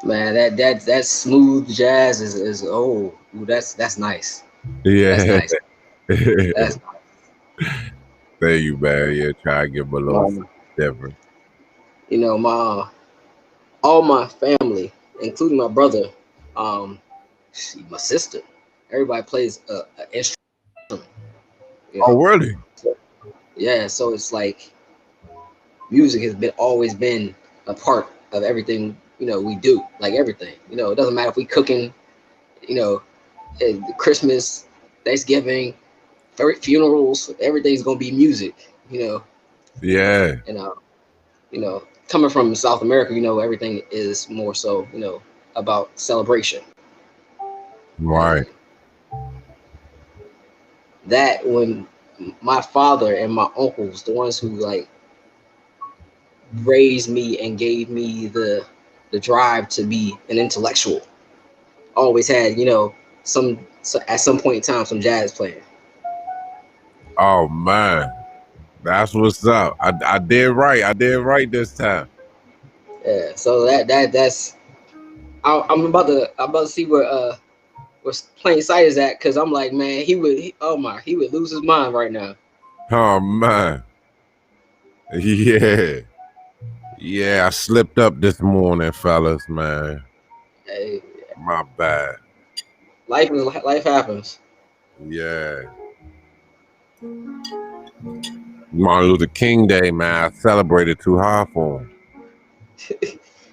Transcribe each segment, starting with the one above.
Man, that smooth jazz is oh, ooh, that's nice. That's Yeah. nice. That's Thank you, man. Yeah, try to give 'em a little um, something different. my all my family, including my brother, um, my sister, everybody plays a instrument. You Oh, know, really? so, yeah. So it's like music has been always been a part of everything we do. Like everything. It doesn't matter if we cooking. You know, Christmas, Thanksgiving, funerals, everything's gonna be music. Yeah. And coming from South America, everything is more so about celebration. Right. And that when my father and my uncles, the ones who like raised me and gave me the drive to be an intellectual, always had at some point in time some jazz playing. Oh man, that's what's up. I did right. I did right this time. Yeah, so that's I'm about to see where plain sight is at, because I'm like, man, he would lose his mind right now. Oh man. Yeah. Yeah, I slipped up this morning, fellas, man. Hey, My bad. life happens. Yeah. Martin Luther King Day, man. I celebrated too hard for him.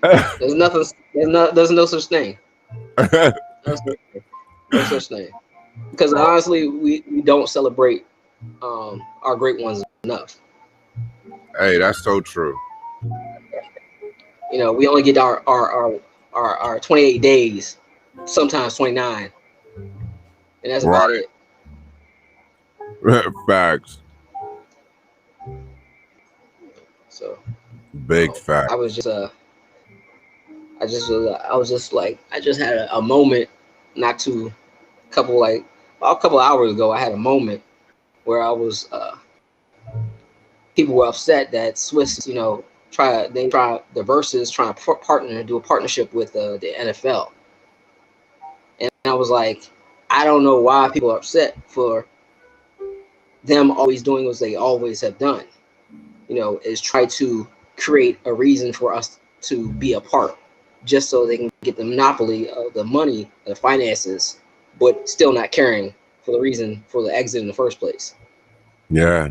There's nothing. There's no such thing. No such thing. No such thing. Because honestly, we don't celebrate our great ones enough. Hey, that's so true. We only get our 28 days, sometimes 29, and that's about Right. it. Facts. So Big I fact. was just I was just like I just had a moment, not too couple like a couple hours ago. I had a moment where I was people were upset that Swiss, try the verses trying to do a partnership with the NFL, and I was like, I don't know why people are upset for them always doing what they always have done. Is try to create a reason for us to be a part, just so they can get the monopoly of the money, the finances, but still not caring for the reason for the exit in the first place. Yeah.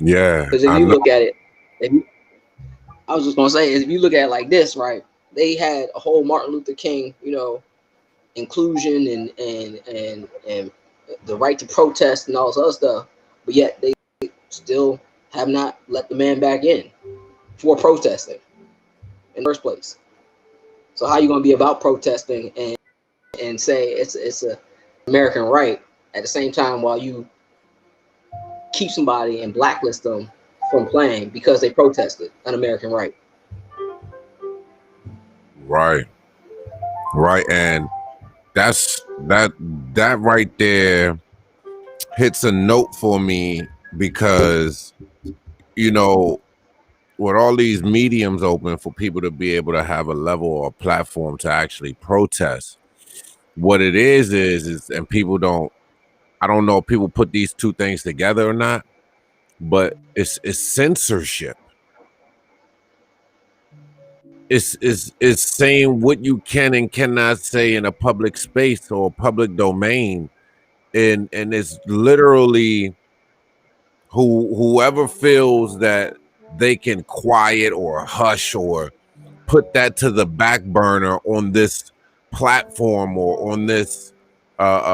Yeah. Because if I you know. look at it, if you, I was just gonna say, if you look at it like this, right? They had a whole Martin Luther King, inclusion and the right to protest and all this other stuff, but yet they still have not let the man back in for protesting in the first place. So how you gonna be about protesting and say it's a American right at the same time while you keep somebody and blacklist them from playing because they protested an American right? Right. Right. And that that right there hits a note for me because, you know, with all these mediums open for people to be able to have a level or a platform to actually protest, what it is and people don't, I don't know if people put these two things together or not, but it's censorship. It's saying what you can and cannot say in a public space or public domain, and it's literally whoever feels that they can quiet or hush or put that to the back burner on this platform or on this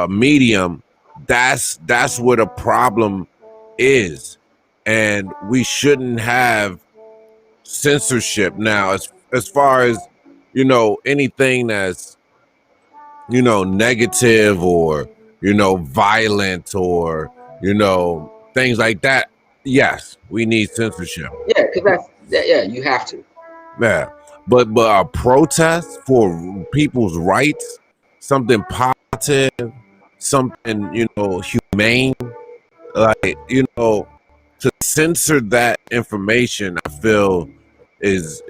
medium, that's where the problem is. And we shouldn't have censorship now as far as, you know, anything that's, you know, negative or, you know, violent or, you know, things like that. Yes, we need censorship. Yeah, because yeah, you have to. Yeah, but a protest for people's rights, something positive, something, you know, humane, like, you know, to censor that information, I feel is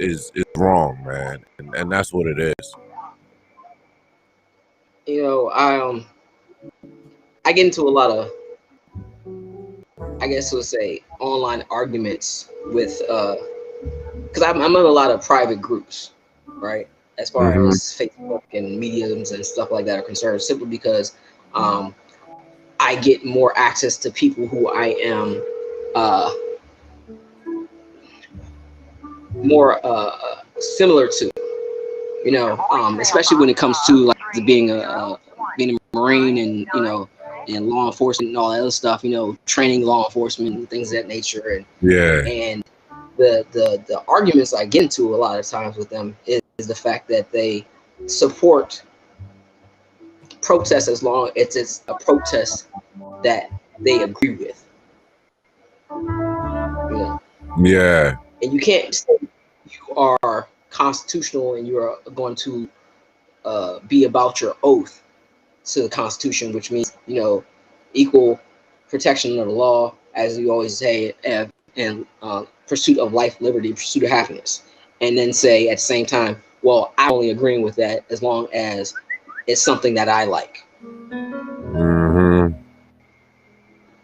wrong, man, and that's what it is. You know, I get into a lot of, I guess we'll say, online arguments with because I'm in a lot of private groups, right? As far Mm-hmm. as Facebook and mediums and stuff like that are concerned, simply because um, I get more access to people who I am uh, more similar to, you know, especially when it comes to like being a Marine and, you know, and law enforcement and all that other stuff, you know, training law enforcement and things of that nature, Yeah. and the arguments I get into a lot of times with them is the fact that they support protests as long as it's a protest that they agree with, you know. Yeah. And you can't say you are constitutional and you are going to be about your oath to the Constitution, which means, you know, equal protection of the law, as you always say, and pursuit of life, liberty, pursuit of happiness, and then say at the same time, well, I'm only agreeing with that as long as it's something that I like, Mm-hmm.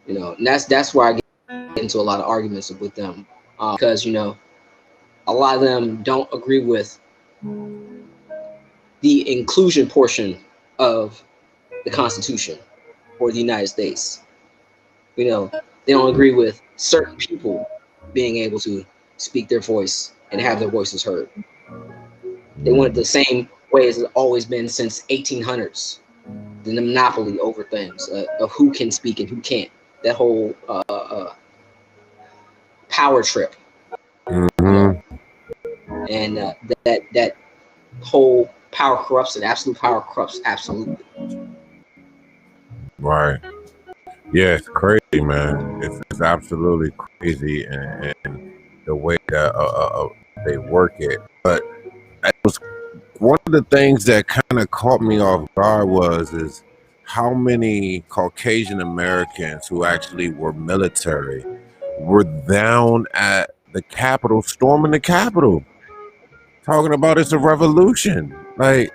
you know. And that's where I get into a lot of arguments with them, because, you know, a lot of them don't agree with the inclusion portion of the Constitution or the United States. You know, they don't agree with certain people being able to speak their voice and have their voices heard. They want it the same way as it's always been since 1800s. The monopoly over things, of who can speak and who can't. That whole power trip, you know, Mm-hmm. and that whole power corrupts and absolute power corrupts absolutely. Right. Yeah, it's crazy, man. It's absolutely crazy, and the way that they work it. But it was one of the things that kind of caught me off guard is how many Caucasian Americans who actually were military were down at the Capitol, storming the Capitol, talking about it's a revolution. Like,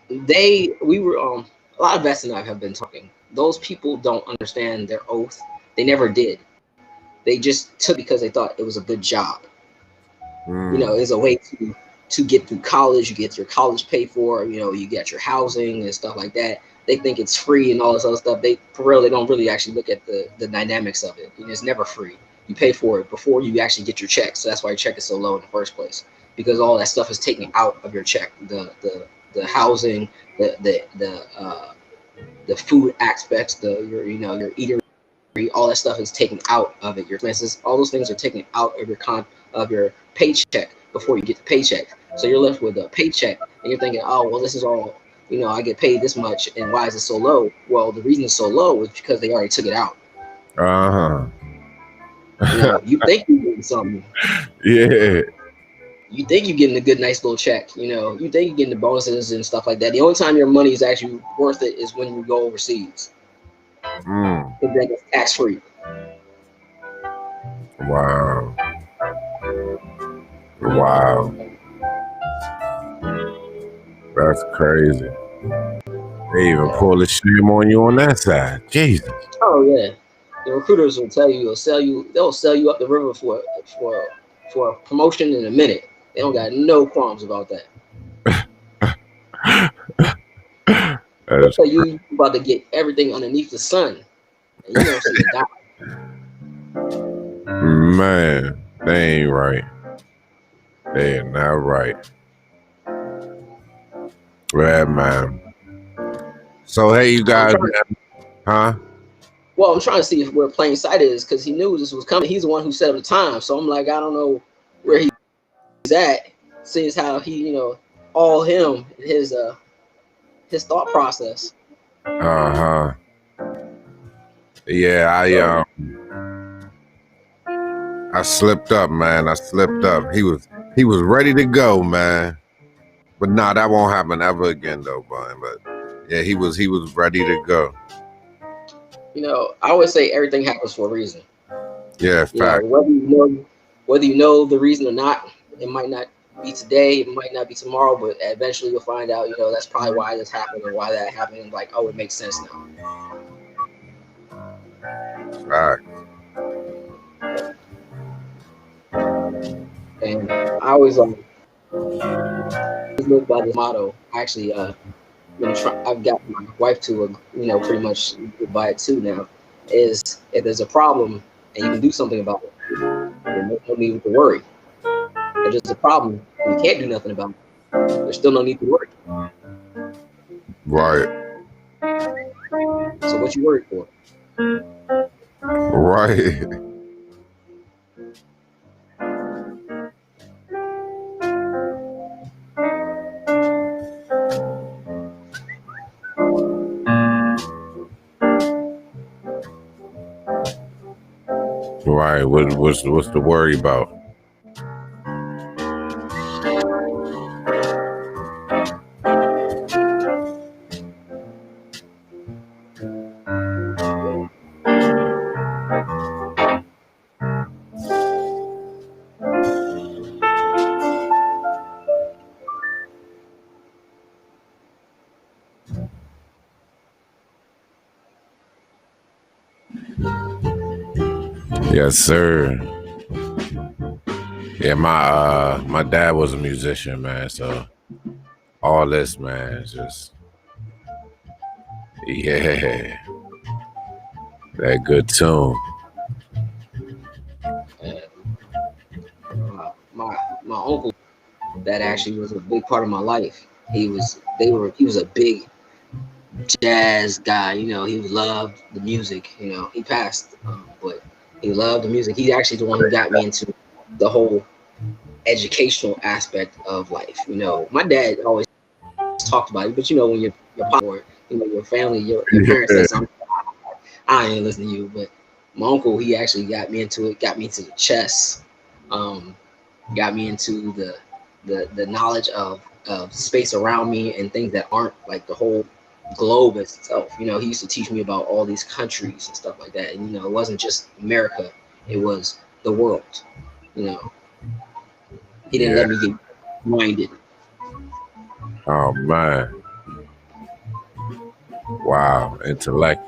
We were a lot of vets and I have been talking. Those people don't understand their oath. They never did. They just took it because they thought it was a good job. You know, it's a way to get through college. You get your college paid for. You know, you get your housing and stuff like that. They think it's free and all this other stuff. They, for real, they don't really actually look at the dynamics of it. You know, it's never free. You pay for it before you actually get your check. So that's why your check is so low in the first place, because all that stuff is taken out of your check. The housing, the food aspects, your, you know, your eatery, all that stuff is taken out of it. Your expenses, all those things are taken out of your paycheck before you get the paycheck. So you're left with a paycheck, and you're thinking, oh well, this is all, you know, I get paid this much, and why is it so low? Well, the reason it's so low is because they already took it out. You know, you think you're getting something. Yeah. You think you're getting a good, nice little check. You know, you think you're getting the bonuses and stuff like that. The only time your money is actually worth it is when you go overseas. Mm. Because then it's tax free. Wow. Wow. That's crazy. They even Yeah. pull a shame on you on that side. Jesus. Oh yeah. The recruiters will tell you, they'll sell you up the river for a promotion in a minute. They don't got no qualms about that. They'll That's tell you you about to get everything underneath the sun, and you don't see a dime. man. They ain't right. They ain't not right. Right, man. So hey, you I'm guys, trying. huh? Well, I'm trying to see if where plain sight is because he knew this was coming. He's the one who set up the time, so I'm like, I don't know where he's at. Seeing how he, you know, all him his thought process. Uh-huh. Yeah, So I slipped up, man. I slipped up. He was ready to go, man. But nah, that won't happen ever again though, Brian. But yeah, he was ready to go. you know, I always say everything happens for a reason. Yeah, You know, fact. whether you know the reason or not, it might not be today, it might not be tomorrow, but eventually you'll find out, that's probably why this happened and why that happened. And like, oh, it makes sense now. Right. And I always live by this motto. Actually, I've got my wife to, pretty much live by it too now. Is if there's a problem and you can do something about it, then there's no need to worry. If there's a problem and you can't do nothing about it, there's still no need to worry. Right. So what you worried for? Right. Right. What's the worry about? Yes, sir. Yeah, my dad was a musician, man. So all this, man, is just that good tune. My uncle, that actually was a big part of my life. He was a big jazz guy. He loved the music. He passed, but he loved the music. He's actually the one who got me into the whole educational aspect of life. My dad always talked about it, but when your pop or your family, your parents say something, I ain't listening to you. But my uncle, he actually got me into it. Got me into the chess. Got me into the knowledge of space around me and things that aren't like the whole globe itself. He used to teach me about all these countries and stuff like that. And it wasn't just America; it was the world. He didn't let me get blinded. Oh man! Wow, intellect.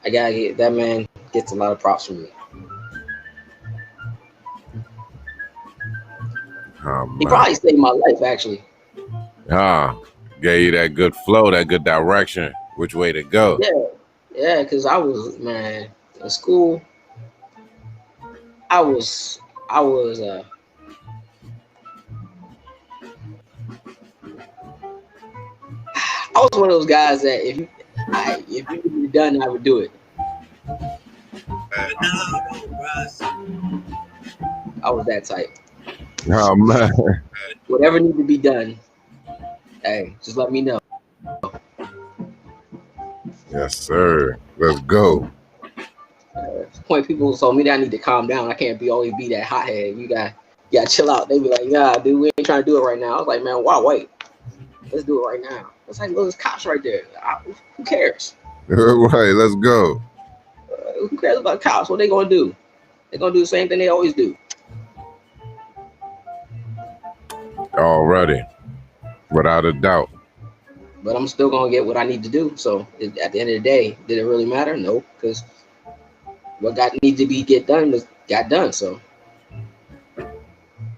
I gotta get that man gets a lot of props from me. He probably saved my life, actually. Gave you that good flow, that good direction, which way to go. Yeah, because I was, in school. I was I was one of those guys that if you could be done, I would do it. I was that type. Oh man! Whatever needs to be done, hey, just let me know. Yes, sir. Let's go. Point people told me that I need to calm down. I can't always be that hothead. You got chill out. They be like, nah, dude, we ain't trying to do it right now. I was like, man, why wait? Let's do it right now. It's like, look, there's cops right there. Who cares? Right, let's go. Who cares about cops? What they gonna do? They're gonna do the same thing they always do. Already, without a doubt. But I'm still gonna get what I need to do. So at the end of the day, did it really matter? No, because what needed to be done got done. So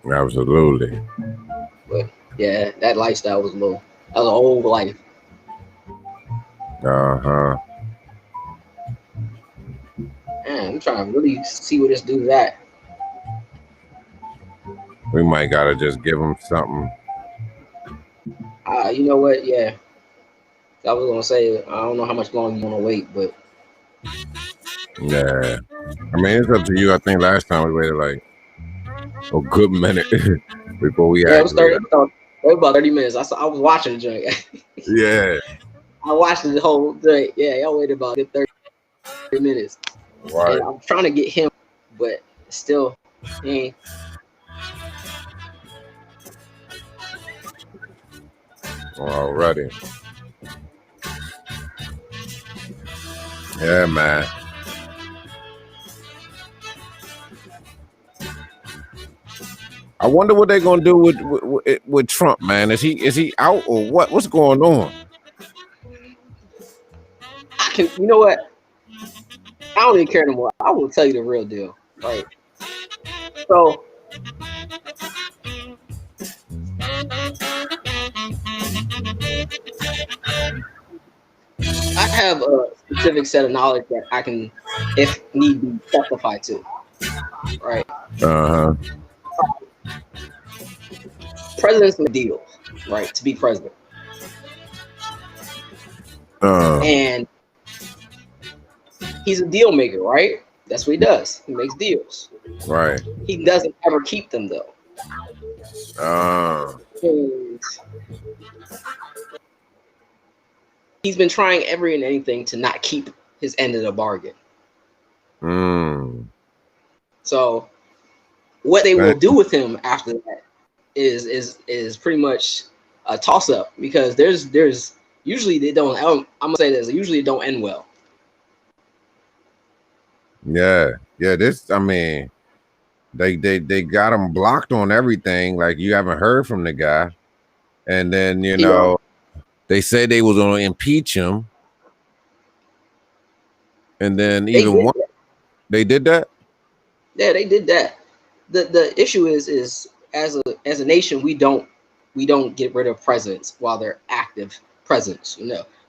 Absolutely. But yeah, that lifestyle was low. That was an old life. Man, I'm trying to really see where this dude's at. We might gotta just give him something. You know what? Yeah, I was gonna say I don't know how much longer you want to wait, but Yeah, I mean it's up to you. I think last time we waited like a good minute before we. Yeah, it was 30. It was about 30 minutes. I was watching the joint. Yeah, I watched the whole joint. Yeah, y'all waited about 30 minutes. right. And I'm trying to get him, but still, he ain't. Already. Yeah, man. I wonder what they're gonna do with Trump, man. Is he out or what? What's going on? You know what? I don't even care anymore. I will tell you the real deal, right? So I have a specific set of knowledge that I can, if need be, testify to, right? Uh Presidents make deals, right, to be president. huh. And he's a deal maker, right? That's what he does. He makes deals. Right. He doesn't ever keep them, though. Uh. And he's been trying every and anything to not keep his end of the bargain. So what they will do with him after that is pretty much a toss up, because there's usually they don't. I'm gonna say this. Usually it don't end well. Yeah. This. I mean, they got him blocked on everything. Like you haven't heard from the guy, and then you know they said they was gonna impeach him, and then they did that. Yeah, they did that. The issue is as a nation we don't get rid of presidents while they're active presidents,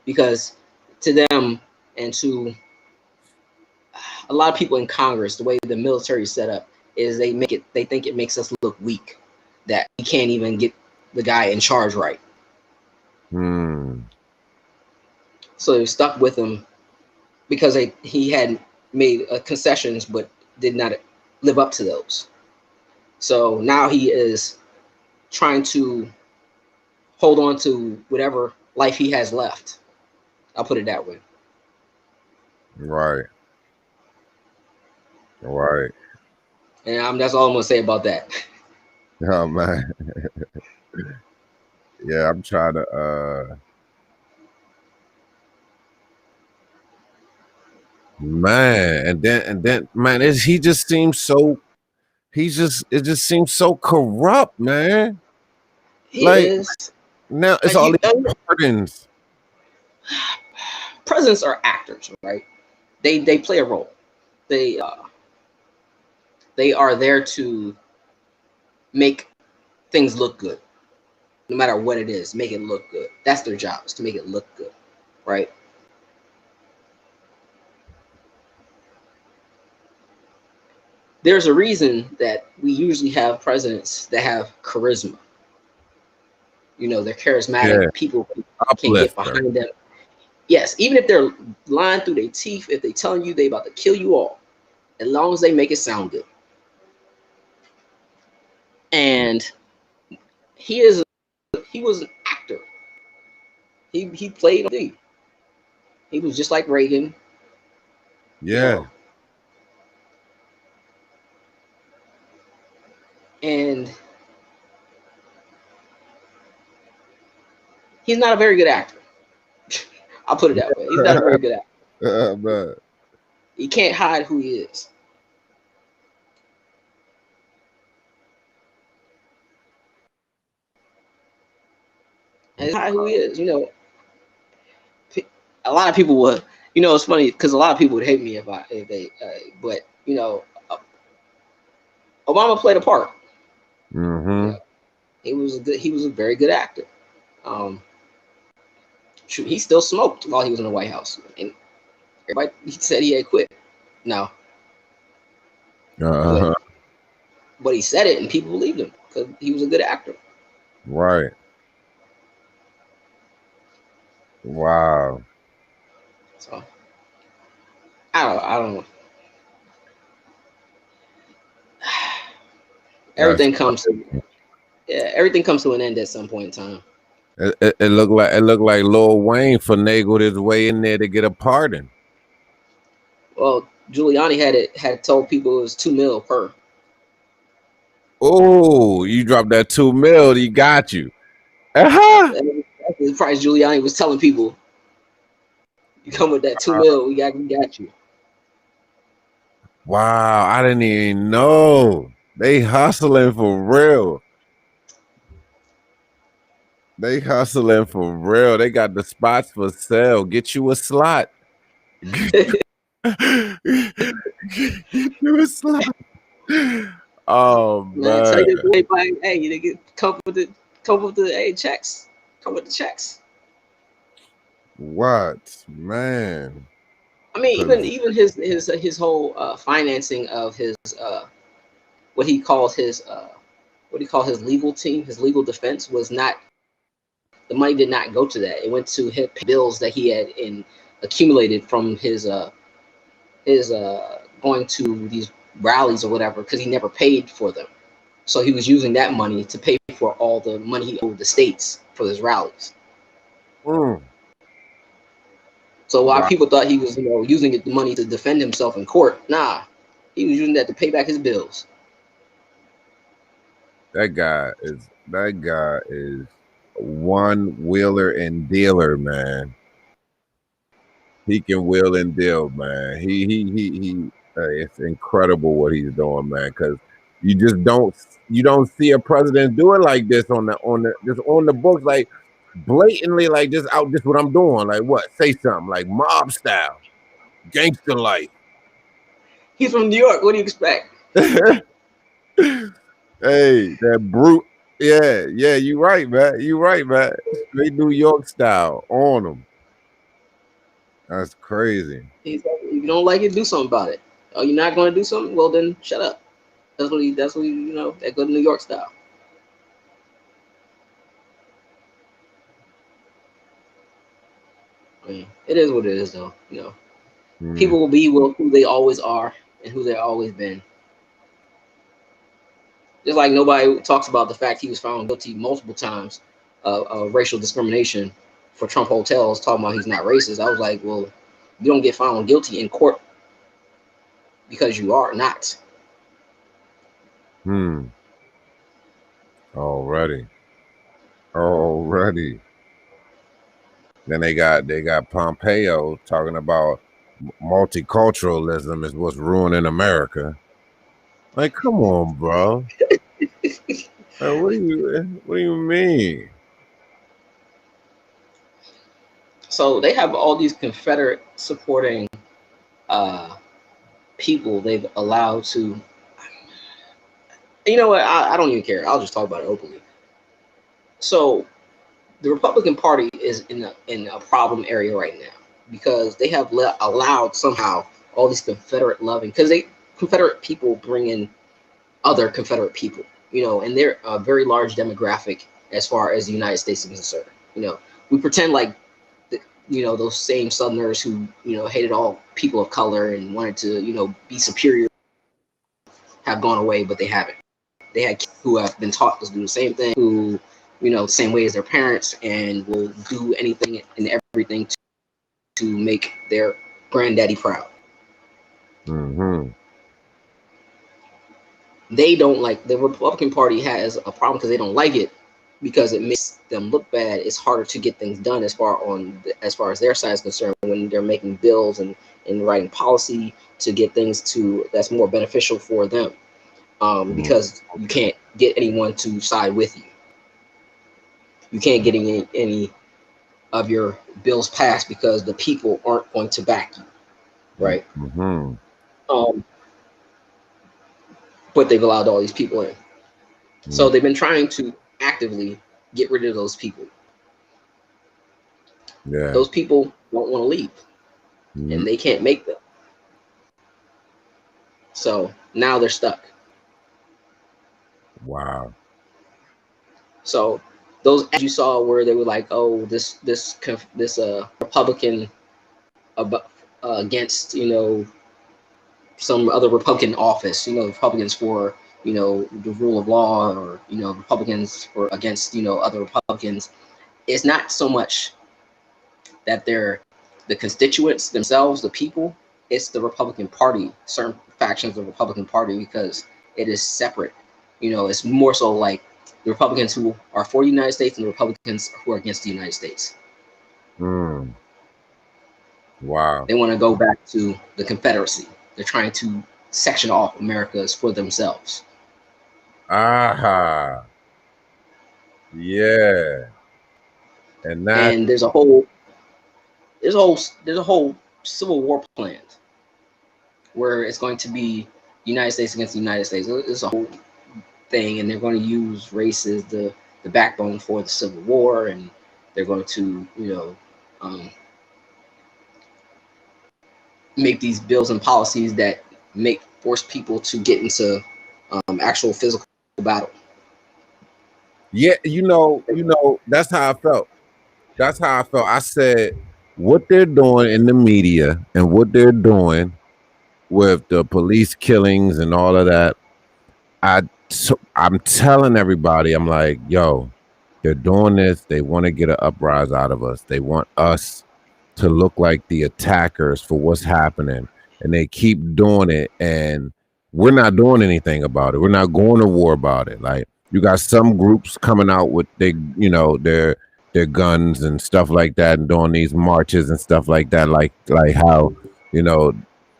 because to them and to a lot of people in Congress, the way the military is set up is they think it makes us look weak, that we can't even get the guy in charge right. So they're stuck with him because he had made concessions but did not live up to those. So now he is trying to hold on to whatever life he has left. I'll put it that way. Right. And that's all I'm gonna say about that. Oh man. Yeah, I'm trying to man, and then man, it just seems so corrupt, man. He is. Now it's all these pardons. Presidents are actors, right? They play a role. They are there to make things look good, no matter what it is. Make it look good. That's their job, is to make it look good, right? There's a reason that we usually have presidents that have charisma. They're charismatic. Yeah. People can get behind them. Yes, even if they're lying through their teeth, if they telling you they about to kill you all, as long as they make it sound good. And he was an actor. He played on TV. He was just like Reagan. Yeah. And he's not a very good actor. I'll put it that way. He's not a very good actor. Man. He can't hide who he is. And hide who he is. A lot of people would. It's funny because a lot of people would hate me if they. But Obama played a part. He was a very good actor. He still smoked while he was in the White House, and everybody he said he had quit. No. But he said it, and people believed him because he was a good actor. Right. Wow. So I don't know. Everything comes to an end at some point in time. It looked like Lil Wayne finagled his way in there to get a pardon. Well, Giuliani had told people it was $2 million per. Oh, you dropped that $2 million, he got you. That's the price Giuliani was telling people. You come with that $2 million, we got you. Wow, I didn't even know. They hustling for real. They hustling for real. They got the spots for sale. Get you a slot. Get you a slot. Oh Man, I tell man. you, boy, like, hey, they get come with the hey checks, come with the checks. What man? I mean, even Cause even his whole financing of his what he calls his what he called his legal team, his legal defense was not the money did not go to that. It went to his bills that he had accumulated from his going to these rallies or whatever because he never paid for them. So he was using that money to pay for all the money he owed the states for his rallies. mm, So while wow, people thought he was, using the money to defend himself in court, nah, he was using that to pay back his bills. that guy is one wheeler and dealer, man. He can wheel and deal, man. He. It's incredible what he's doing, man. Because you just don't see a president do it like this on the just on the books, like blatantly, like just out. Just what I'm doing, like what? Say something, like mob style, gangster life. He's from New York. What do you expect? Hey, that brute. Yeah, yeah, you right, man. You right, man. Straight New York style on them. That's crazy. He's like, if you don't like it, do something about it. Oh, you're not going to do something? Well, then shut up. That's what that good New York style. I mean, it is what it is, though. Mm, People will be who they always are and who they've always been. Just like nobody talks about the fact he was found guilty multiple times of racial discrimination for Trump hotels, talking about he's not racist. I was like, well, you don't get found guilty in court because you are not. hmm. Already. Already. Then they got Pompeo talking about multiculturalism is what's ruining America. Like, come on, bro. Like, what do you mean? So they have all these Confederate supporting uh, people they've allowed to. You know what? I don't even care. I'll just talk about it openly. So the Republican Party is in a problem area right now because they have allowed somehow all these Confederate loving because they Confederate people bring in other Confederate people, and they're a very large demographic as far as the United States is concerned. We pretend like those same Southerners who hated all people of color and wanted to be superior have gone away, but they haven't. They had kids who have been taught to do the same thing, who same way as their parents, and will do anything and everything to make their granddaddy proud. Mm-hmm. They don't like the Republican Party has a problem because they don't like it because it makes them look bad. It's harder to get things done as far as their side is concerned when they're making bills and writing policy to get things to that's more beneficial for them. Because you can't get anyone to side with you. You can't get any of your bills passed because the people aren't going to back you, right? Mm-hmm. Um, but they've allowed all these people in. So they've been trying to actively get rid of those people. Yeah. Those people don't want to leave, Mm-hmm. and they can't make them. So now they're stuck. Wow. So those ads you saw where they were like, "Oh, this Republican against some other Republican office, Republicans for the rule of law, or Republicans for against other Republicans." It's not so much that they're the constituents themselves, the people. It's the Republican Party, certain factions of the Republican Party, because it is separate. It's more so like the Republicans who are for the United States and the Republicans who are against the United States. Mm. Wow. They want to go back to the Confederacy. They're trying to section off Americas for themselves. Aha. Yeah. And that. And there's a whole civil war planned where it's going to be United States against the United States. It's a whole thing, and they're going to use race as the backbone for the Civil War, and they're going to um, make these bills and policies that make force people to get into actual physical battle. Yeah, that's how I felt. That's how I felt. I said, what they're doing in the media and what they're doing with the police killings and all of that, I'm telling everybody, I'm like, yo, they're doing this. They want to get an uprise out of us. They want us to look like the attackers for what's happening. And they keep doing it. And we're not doing anything about it. We're not going to war about it. Like, you got some groups coming out with their guns and stuff like that and doing these marches and stuff like that, like how, you know,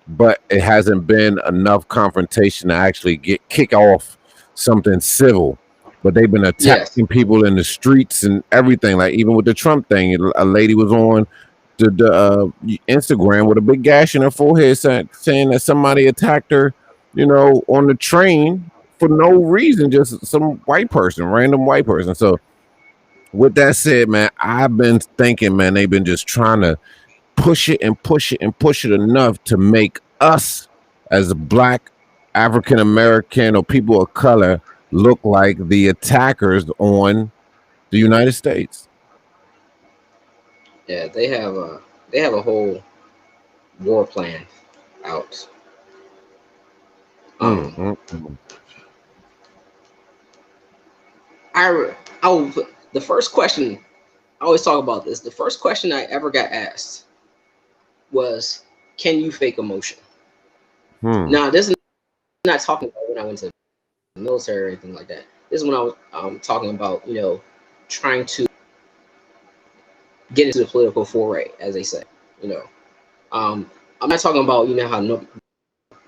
but it hasn't been enough confrontation to actually kick off something civil. But they've been Yes, attacking people in the streets and everything. Like, even with the Trump thing, a lady was on the Instagram with a big gash in her forehead, saying that somebody attacked her, on the train for no reason, just some white person, random white person. So with that said, man, I've been thinking, man, they've been just trying to push it and push it and push it enough to make us as a black African American or people of color look like the attackers on the United States. yeah, they have a whole war plan out. Mm, Um, mm, mm. I the first question I always talk about this. The first question I ever got asked was, "Can you fake emotion?" Hmm. Now, this is not talking about when I went to the military or anything like that. This is when I was talking about trying to get into the political foray, as they say. You know, I'm not talking about how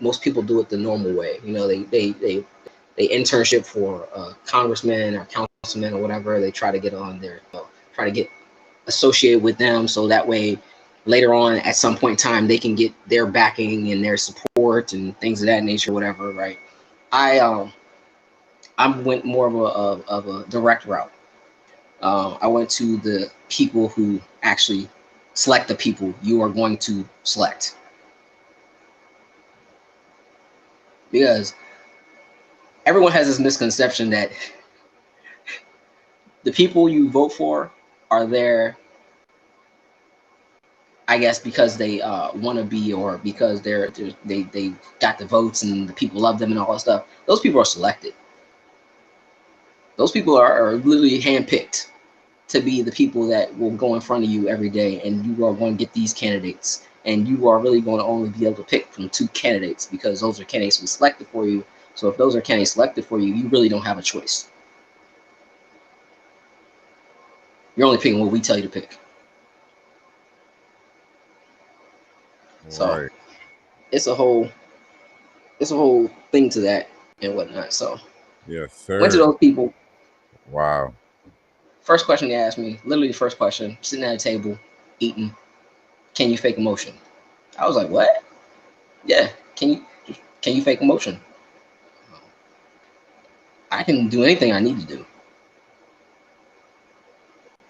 most people do it the normal way. They internship for congressmen or councilmen or whatever. They try to get on there, try to get associated with them, so that way later on at some point in time they can get their backing and their support and things of that nature, whatever. Right? I went more of a direct route. I went to the people who actually select the people you are going to select, because everyone has this misconception that the people you vote for are there, I guess, because they want to be, or because they got the votes and the people love them and all that stuff. Those people are selected. Those people are literally handpicked to be the people that will go in front of you every day, and you are going to get these candidates, and you are really going to only be able to pick from two candidates because those are candidates who selected for you. So if those are candidates selected for you, you really don't have a choice. You're only picking what we tell you to pick. So Right. it's a whole it's a whole thing to that and whatnot. So Yes, went to sir. those people. Wow. First question they asked me, literally the first question, sitting at a table, eating, can you fake emotion? I was like, what? Yeah, can you fake emotion? I can do anything I need to do.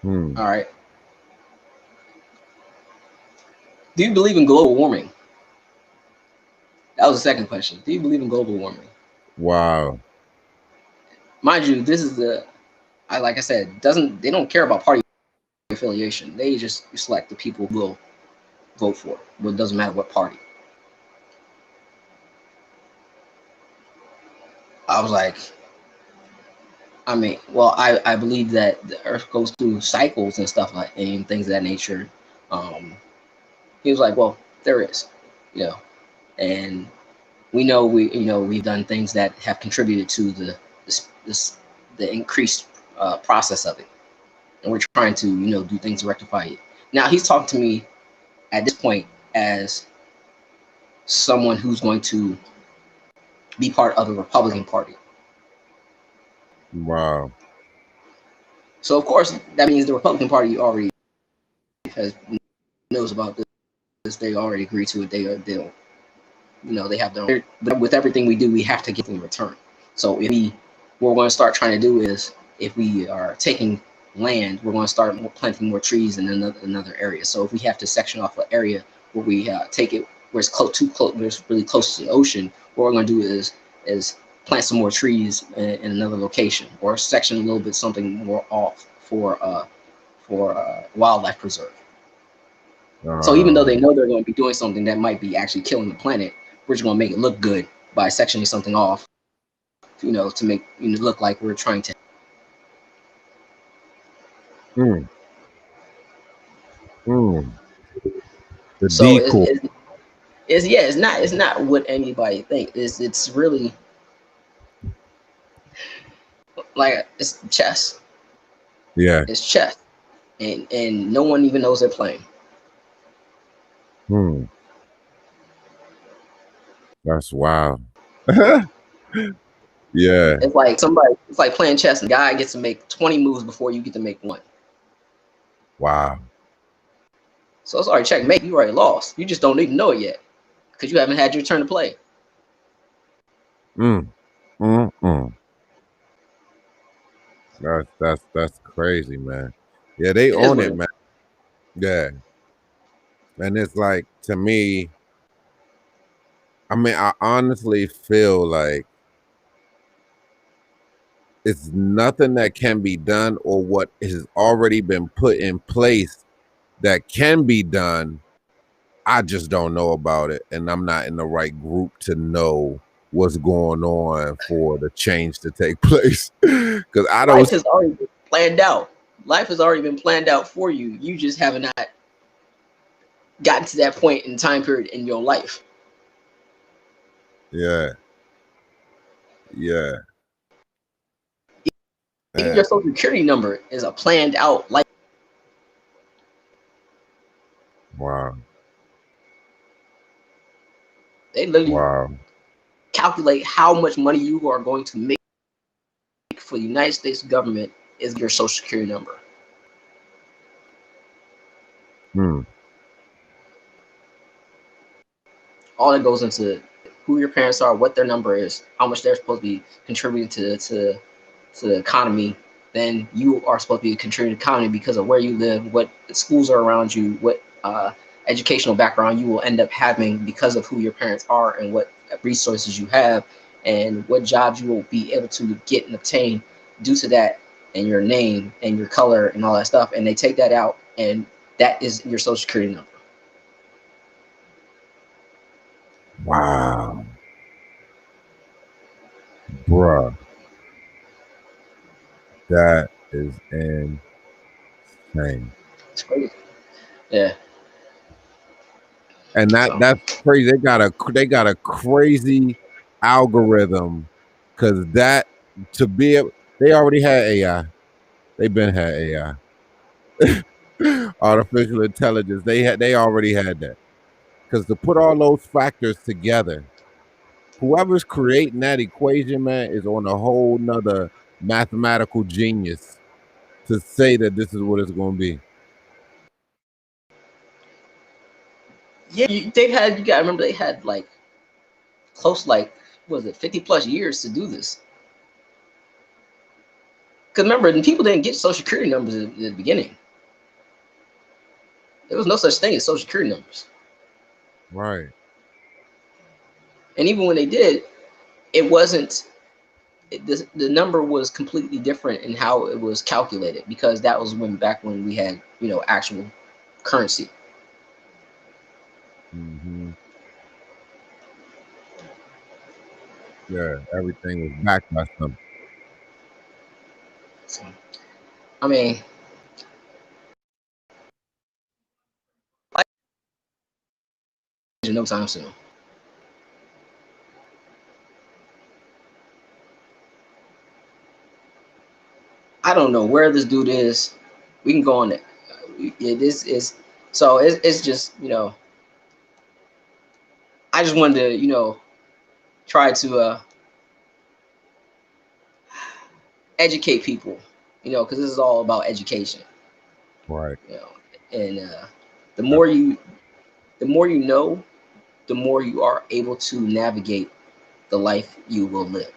Hmm. All right. Do you believe in global warming? That was the second question. Do you believe in global warming? Wow. Mind you, this is like I said, doesn't they don't care about party affiliation. They just select the people who will vote for. Well, it doesn't matter what party. I was like, I mean, well, I believe that the Earth goes through cycles and stuff like and things of that nature. Um, he was like, well, there is, you know, and we know we've done things that have contributed to the increased process of it, and we're trying to do things to rectify it. Now he's talking to me at this point as someone who's going to be part of the Republican Party. Wow. So of course that means the Republican Party already has knows about this. They already agree to it. They don't, they have their own. But with everything we do, we have to get in return. So what we're going to start trying to do is, if we are taking land, we're going to start planting more trees in another area. So if we have to section off an area where we take it where it's where it's really close to the ocean, what we're going to do is plant some more trees in another location, or section a little bit something more off for wildlife preserve. So even though they know they're going to be doing something that might be actually killing the planet, we're just going to make it look good by sectioning something off, to make it look like we're trying to. Mm, mm. The So decoy. it's not what anybody thinks. It's really like it's chess. Yeah. It's chess, and no one even knows they're playing. Hmm. That's wild. Yeah. It's like it's like playing chess, and the guy gets to make 20 moves before you get to make one. Wow. So it's already checkmate. You already lost. You just don't even know it yet because you haven't had your turn to play. Mm. Mm. Mm. That's crazy, man. Yeah, they It is own what it, it man. Yeah. And it's like, to me, I mean, I honestly feel like it's nothing that can be done, or what has already been put in place that can be done. I just don't know about it, and I'm not in the right group to know what's going on for the change to take place. Because I don't. life has already been planned out. Life has already been planned out for you. You just have not gotten to that point in time period in your life. Yeah, yeah, Even yeah. your social security number is a planned out life. Wow, They literally wow, calculate how much money you are going to make for the United States government is your social security number. hmm, All that goes into who your parents are, what their number is, how much they're supposed to be contributing to the economy. Then you are supposed to be contributing to the economy because of where you live, what schools are around you, what educational background you will end up having because of who your parents are and what resources you have and what jobs you will be able to get and obtain due to that, and your name and your color and all that stuff. And they take that out, and that is your social security number. wow, bruh, that is insane. It's crazy. Yeah. And So that's crazy. They got a crazy algorithm, because that to be able, they already had AI. They've been had AI. Artificial intelligence. They already had that. Because to put all those factors together, whoever's creating that equation, man, is on a whole nother mathematical genius to say that this is what it's going to be. yeah, they've had. You got to remember they had like close like was it 50 plus years to do this. Because remember, people didn't get social security numbers in the beginning. There was no such thing as social security numbers. Right. And even when they did, it wasn't. The number was completely different in how it was calculated because that was when we had actual currency. Mm-hmm. Yeah. Everything was backed by something. So, I mean, no time soon. I don't know where this dude is. We can go on it. This is so. It's just I just wanted to try to educate people, because this is all about education, Right. you know, and the more you the more you know, the more you are able to navigate the life you will live.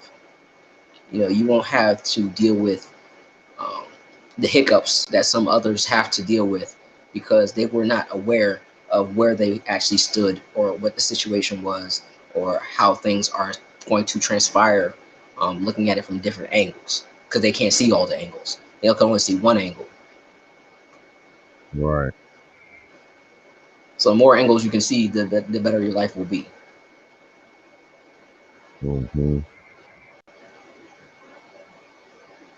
You won't have to deal with um, the hiccups that some others have to deal with because they were not aware of where they actually stood or what the situation was or how things are going to transpire, looking at it from different angles because they can't see all the angles. They can only see one angle. Right. So the more angles you can see, the better your life will be. Hmm.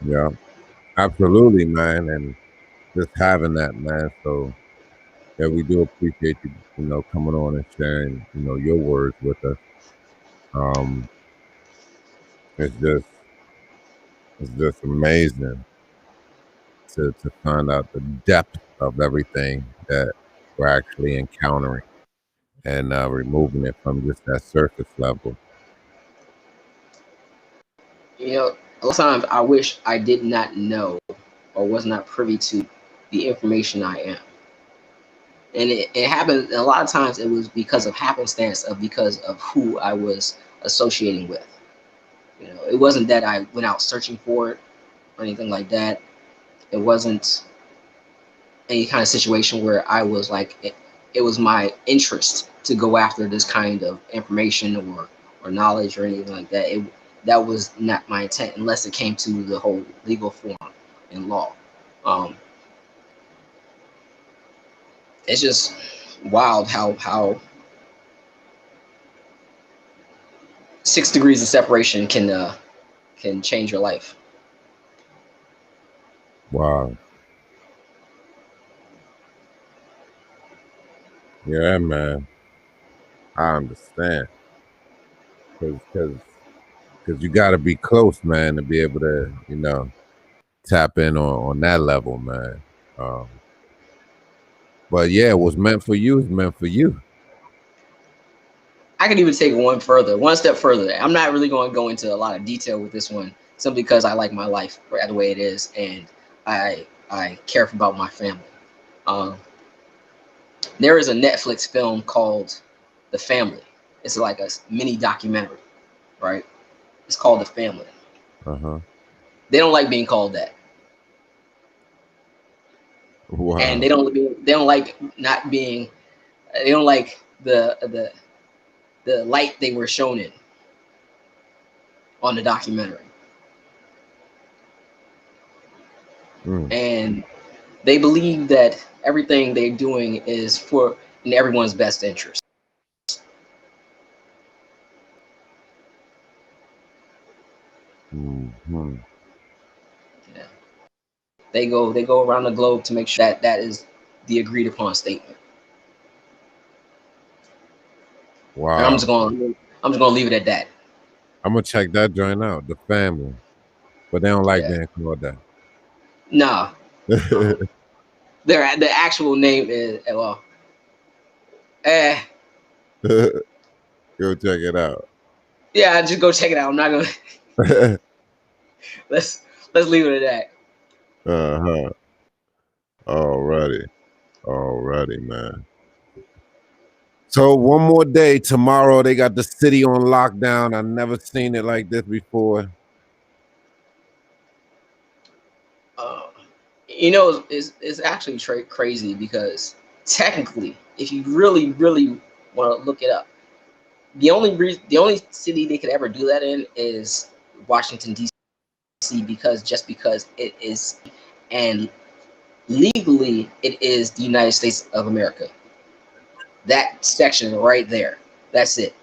Yeah. Absolutely, man. And just having that, man. So yeah, we do appreciate you, coming on and sharing, your words with us. Um, it's just it's just amazing to find out the depth of everything that we're actually encountering and removing it from just that surface level. A lot of times I wish I did not know or was not privy to the information I am. And it happened a lot of times. It was because of happenstance, of because of who I was associating with. It wasn't that I went out searching for it or anything like that. It wasn't any kind of situation where I was like it was my interest to go after this kind of information or knowledge or anything like that. That was not my intent unless it came to the whole legal form in law. Um, it's just wild how 6 degrees of separation can change your life. Wow. Yeah, man. I understand. Because you got to be close, man, to be able to, tap in on that level, man. Um, but yeah, what's meant for you is meant for you. I can even take one step further. I'm not really going to go into a lot of detail with this one, simply because I like my life the way it is, and I care about my family. Um, there is a Netflix film called The Family. It's like a mini documentary, right? It's called The Family. Uh-huh. They don't like being called that, and Wow. they don't like not being. They don't like the light they were shown in on the documentary, Mm. and they believe that everything they're doing is for in everyone's best interest. Mm-hmm. Yeah. They go around the globe to make sure that that is the agreed upon statement. And Wow. I'm just gonna leave it at that. I'm gonna check that joint out, the family. But they don't like Yeah. being called that. Nah. The actual name is well. Eh. Go check it out. Yeah. Just go check it out. I'm not gonna. let's let's leave it at Uh-huh. Alrighty. Alrighty, man. So one more day. Tomorrow they got the city on lockdown. I've never seen it like this before. that. It's actually crazy because technically, if you really want to look it up, the only city they could ever do that in is Washington D.C. because it is, and legally it is the United States of America. That section right there, that's it.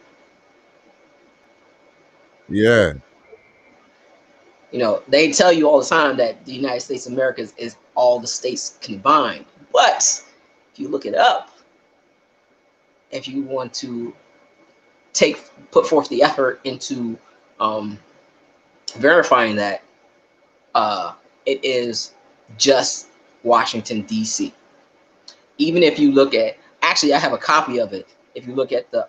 Yeah. They tell you all the time that the United States of America is all the states combined, but if you look it up, if you want to put forth the effort into um, verifying that, uh, it is just Washington D.C. Even if you look at, actually, I have a copy of it. If you look at the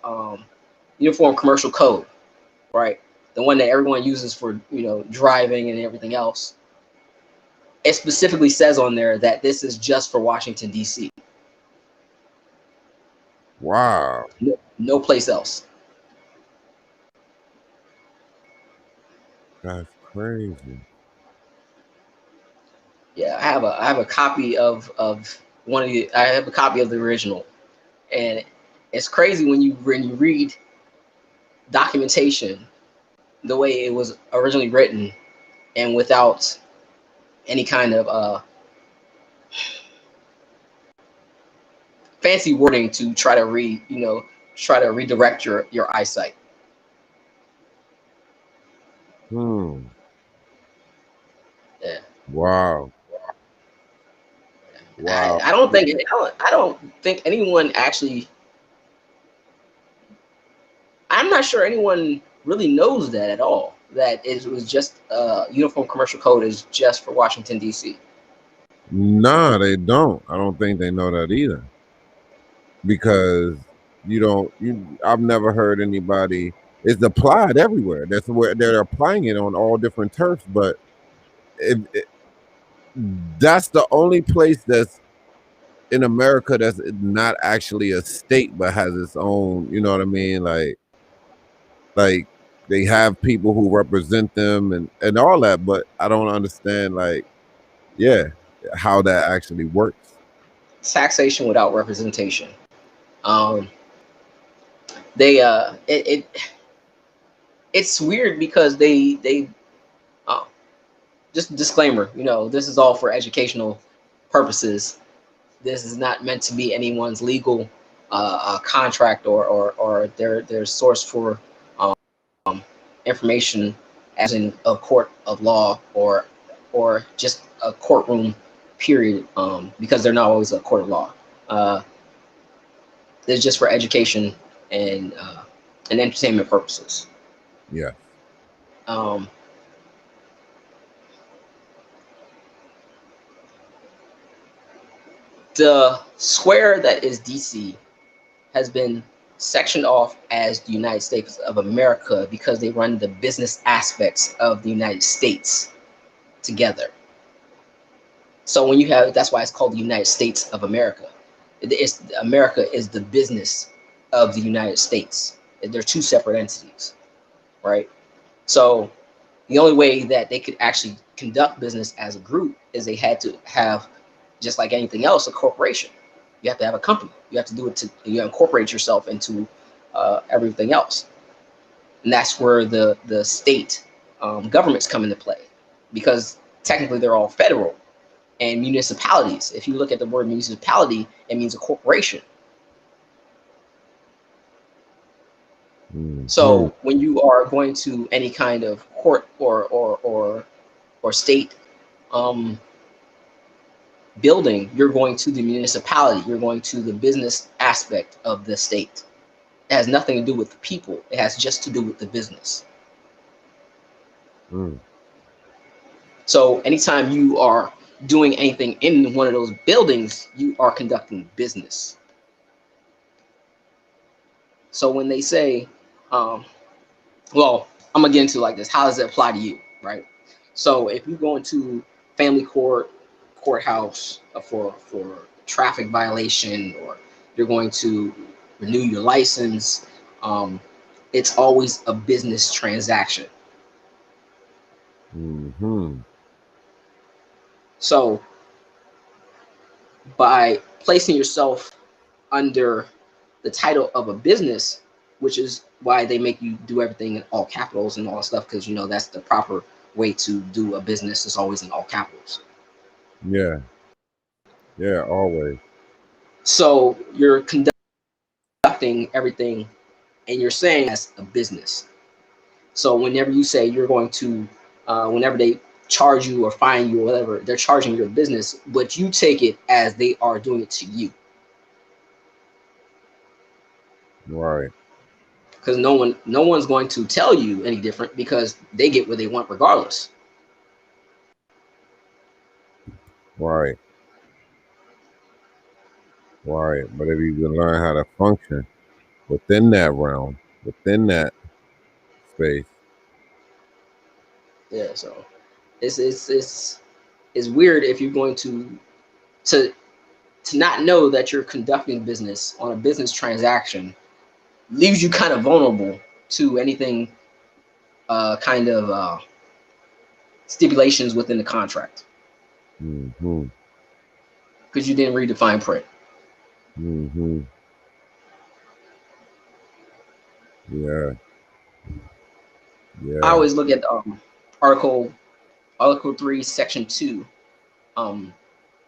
Uniform Commercial Code, right, the one that everyone uses for driving and everything else, it specifically says on there that this is just for Washington D.C. Wow. No place else. That's crazy. Yeah, I have a copy of one of the I have a copy of the original, and it's crazy when you read documentation the way it was originally written and without any kind of fancy wording to try to try to redirect your eyesight. Hmm. Yeah. Wow. Wow. I don't think anyone actually. I'm not sure anyone really knows that at all. That it was just Uniform Commercial Code is just for Washington D.C. Nah, they don't. I don't think they know that either. Because you don't I've never heard anybody, it's applied everywhere. That's where they're applying it on all different turfs, but that's the only place that's in America that's not actually a state but has its own, you know what I mean? Like they have people who represent them and all that, but I don't understand yeah, how that actually works. Taxation without representation. Um, they it's weird because they uh, just disclaimer. This is all for educational purposes. This is not meant to be anyone's legal contract or their source for um, information, as in a court of law or just a courtroom. Period. Because they're not always a court of law. Uh, it's just for education and entertainment purposes. Yeah. Um, the square that is DC has been sectioned off as the United States of America because they run the business aspects of the United States together. So when you have, that's why it's called the United States of America. America is the business of the United States. They're two separate entities, right? So the only way that they could actually conduct business as a group is they had to have, just like anything else, a corporation. You have to have a company. You have to do it to you incorporate yourself into everything else, and that's where the state governments come into play, because technically they're all federal, and municipalities. If you look at the word municipality, it means a corporation. Mm-hmm. So when you are going to any kind of court or state um, building, you're going to the municipality. You're going to the business aspect of the state. It has nothing to do with the people. It has just to do with the business. Mm. So anytime you are doing anything in one of those buildings, you are conducting business. So when they say, um, well, I'm gonna get into like this. How does it apply to you, right? So if you go into family courthouse for traffic violation, or you're going to renew your license, um, it's always a business transaction. Mm-hmm. So by placing yourself under the title of a business, which is why they make you do everything in all capitals and all that stuff, because that's the proper way to do a business, is always in all capitals. Yeah. Yeah, always. So you're conducting everything and you're saying as a business. So whenever you say you're going to, whenever they charge you or fine you or whatever, they're charging your business, but you take it as they are doing it to you. Right. Because no one's going to tell you any different, because they get what they want regardless. Right. Right. But if you can learn how to function within that realm, within that space. Yeah, so it's It's weird if you're going to not know that you're conducting business on a business transaction leaves you kind of vulnerable to anything kind of stipulations within the contract because you didn't read the fine print. Yeah. I always look at Article 3, Section 2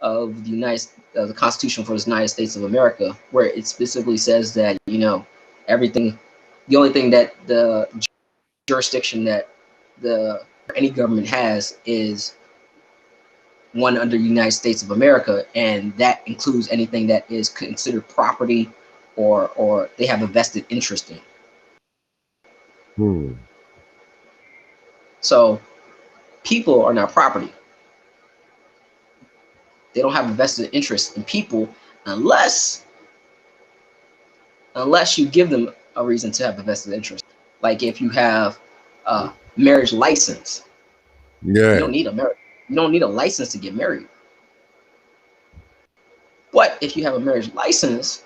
of the Constitution for the United States of America, where it specifically says that everything, the only thing that the jurisdiction that any government has is one under the United States of America, and that includes anything that is considered property or they have a vested interest in. So people are not property. They don't have a vested interest in people unless you give them a reason to have a vested interest. Like if you have a marriage license, you don't need a license to get married. But if you have a marriage license,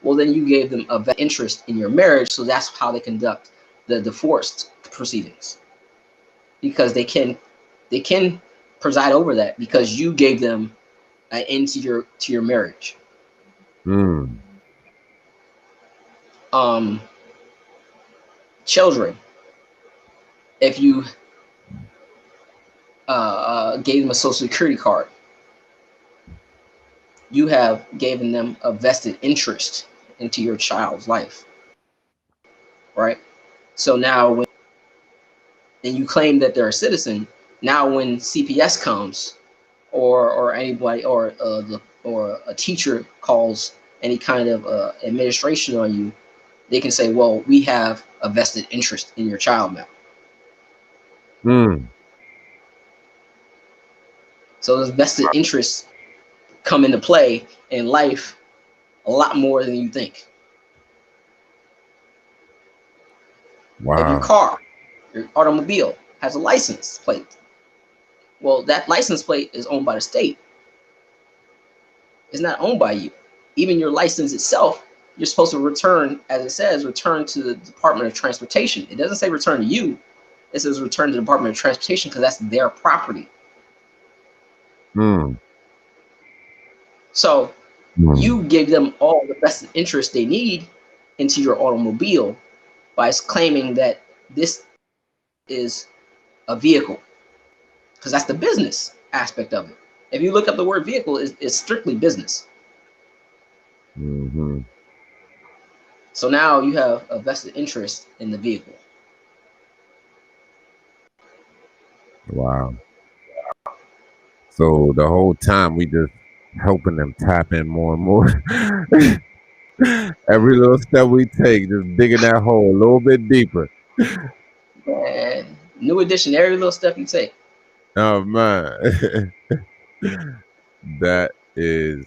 well, then you gave them a vested interest in your marriage, so that's how they conduct the divorce proceedings, because they can preside over that because you gave them an end to your marriage. Children, if you gave them a social security card, you have given them a vested interest into your child's life, right? So now when you claim that they're a citizen, now when CPS comes or anybody or a teacher calls any kind of administration on you, they can say, well, we have a vested interest in your child now. So those vested interests come into play in life a lot more than you think. Wow. If your car, your automobile has a license plate, well, that license plate is owned by the state. It's not owned by you. Even your license itself, you're supposed to return, as it says, return to the Department of Transportation. It doesn't say return to you. It says return to the Department of Transportation because that's their property. So you give them all the vested interest they need into your automobile by claiming that this is a vehicle, because that's the business aspect of it. If you look up the word vehicle, it's strictly business. So now you have a vested interest in the vehicle. Wow. So the whole time we just helping them tap in more and more. Every little step we take, just digging that hole a little bit deeper. And new edition, every little step you take. Oh man. That is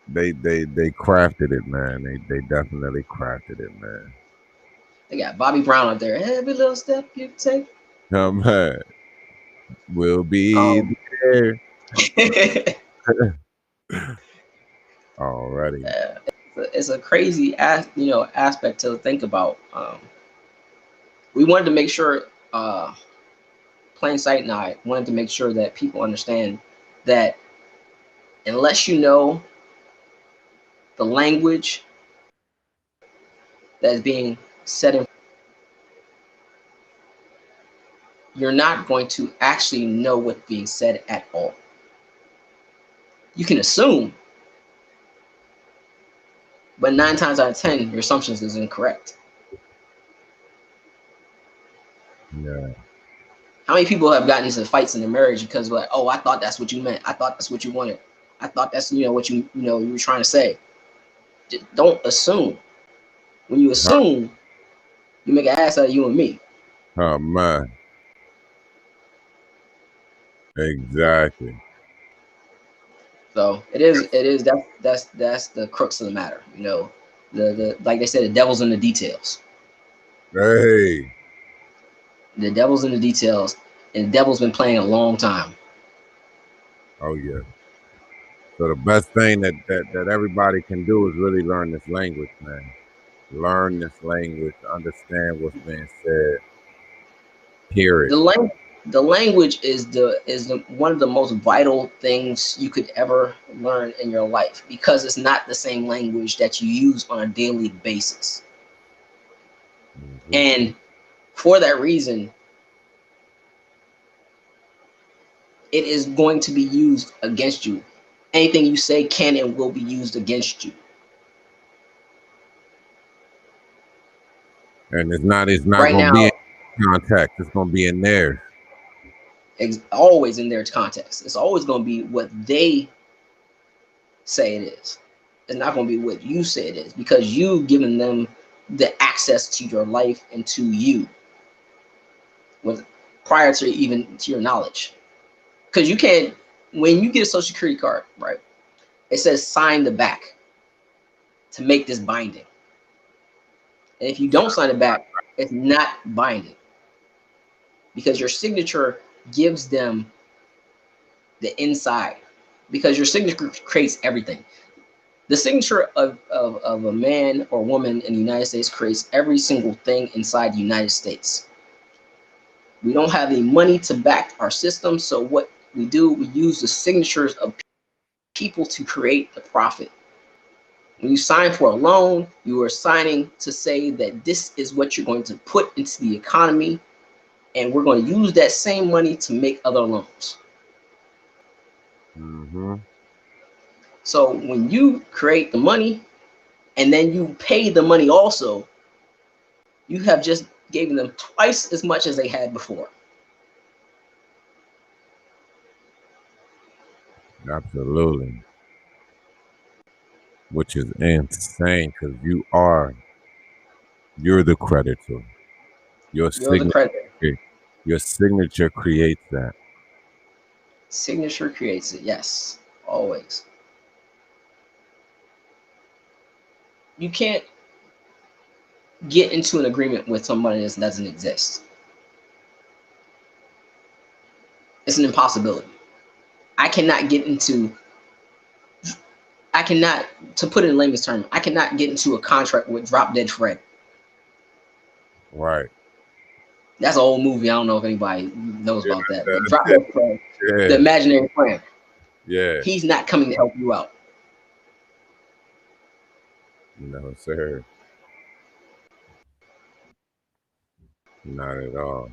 they crafted it, man. They definitely crafted it, man. They got Bobby Brown up there. Every little step you take. Oh man. We'll be there. Alrighty. It's a crazy aspect to think about. We wanted to make sure, Plain Cite and I wanted to make sure that people understand that unless you know the language that is being said, you're not going to actually know what's being said at all. You can assume, but 9 times out of 10, your assumptions is incorrect. Yeah. How many people have gotten into fights in their marriage because like, oh, I thought that's what you meant. I thought that's what you wanted. I thought that's what you were trying to say. Just don't assume. When you assume, you make an ass out of you and me. Oh man. Exactly. So it is that's the crux of the matter. The like they said, the devil's in the details. Hey. The devil's in the details, and the devil's been playing a long time. Oh yeah. So the best thing that everybody can do is really learn this language, man. Learn this language, understand what's being said. Hear it. The language is one of the most vital things you could ever learn in your life, because it's not the same language that you use on a daily basis. Mm-hmm. And for that reason, it is going to be used against you. Anything you say can and will be used against you. And it's not Right gonna be now, in context. It's gonna be in there. always in their context. It's always going to be what they say it is. It's not going to be what you say it is, because you've given them the access to your life and to you with prior to even to your knowledge. Because you can't, when you get a social security card, right? It says sign the back to make this binding. And if you don't sign it back, it's not binding, because your signature gives them the inside, because your signature creates everything. The signature of a man or woman in the United States creates every single thing inside the United States. We don't have the money to back our system, so what we do, we use the signatures of people to create the profit. When you sign for a loan, you are signing to say that this is what you're going to put into the economy, and we're going to use that same money to make other loans. Mm-hmm. So when you create the money and then you pay the money also, you have just given them twice as much as they had before. Absolutely. Which is insane because you're the creditor. Your You're the signature creditor. your signature creates that. Signature creates it. Yes, always. You can't get into an agreement with somebody that doesn't exist. It's an impossibility. I cannot get into, I cannot, to put it in layman's terms, I cannot get into a contract with Drop Dead Fred. Right. That's an old movie. I don't know if anybody knows Yeah. about that. But Drop Dead Fred, the Yeah. imaginary friend, Yeah. he's not coming to help you out. No, sir. Not at all.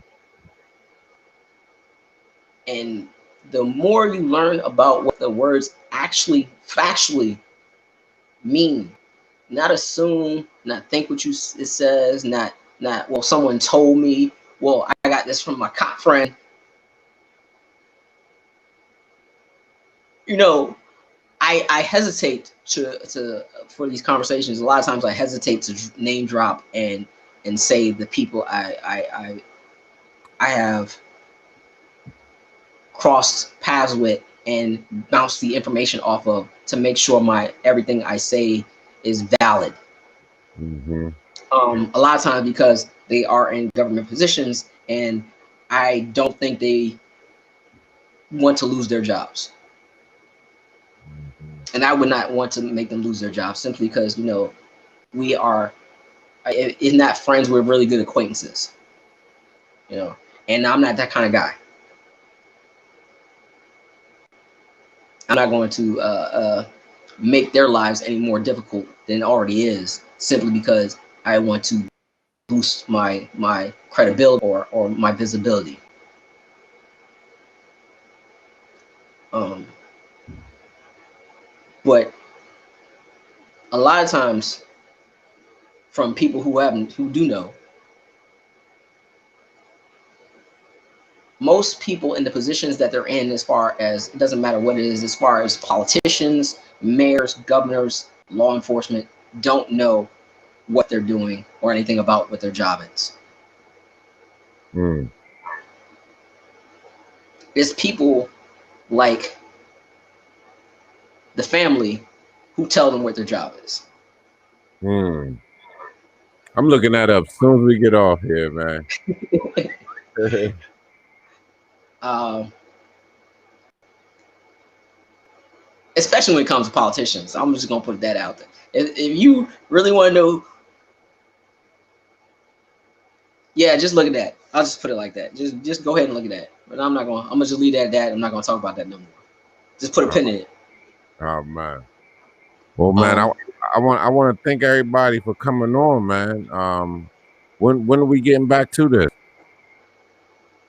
And the more you learn about what the words actually factually mean, not assume, not think what it says, not well someone told me, well I got this from my cop friend. You know, I hesitate to for these conversations. A lot of times I hesitate to name drop and say the people I have crossed paths with and bounce the information off of, to make sure my everything I say is valid. Mm-hmm. A lot of times because they are in government positions, and I don't think they want to lose their jobs. Mm-hmm. And I would not want to make them lose their jobs, simply because, we are, if not friends, we're really good acquaintances, you know, and I'm not that kind of guy. I'm not going to make their lives any more difficult than it already is, simply because I want to boost my credibility or my visibility. Um, but a lot of times, from people who do know, most people in the positions that they're in, as far as, it doesn't matter what it is, as far as politicians, mayors, governors, law enforcement, don't know what they're doing or anything about what their job is. Mm. It's people like the family who tell them what their job is. Mm. I'm looking that up as soon as we get off here, man. um, especially when it comes to politicians. I'm just gonna put that out there. If you really want to know, yeah, just look at that. I'll just put it like that. Just go ahead and look at that. But I'm not gonna. I'm gonna just leave that at that. I'm not gonna talk about that no more. Just put a Oh, pin in it. oh man. Well, man, Um, I want to thank everybody for coming on, man. When are we getting back to this?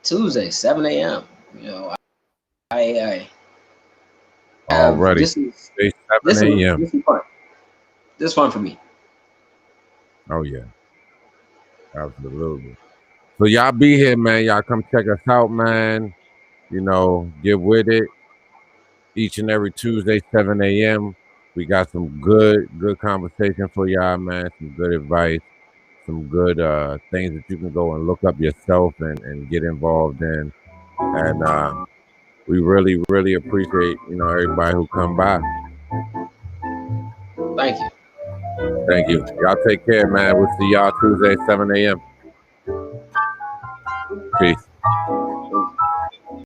Tuesday, 7 a.m. You know, I have Already. It's 7 a.m. this is fun. This is fun for me. Oh yeah, absolutely. So y'all be here, man. Y'all come check us out, man. You know, get with it. Each and every Tuesday, 7 a.m. We got some good conversation for y'all, man. Some good advice, some good things that you can go and look up yourself and get involved in. And we really, really appreciate, you know, everybody who come by. Thank you. Thank you. Y'all take care, man. We'll see y'all Tuesday, 7 a.m. Peace.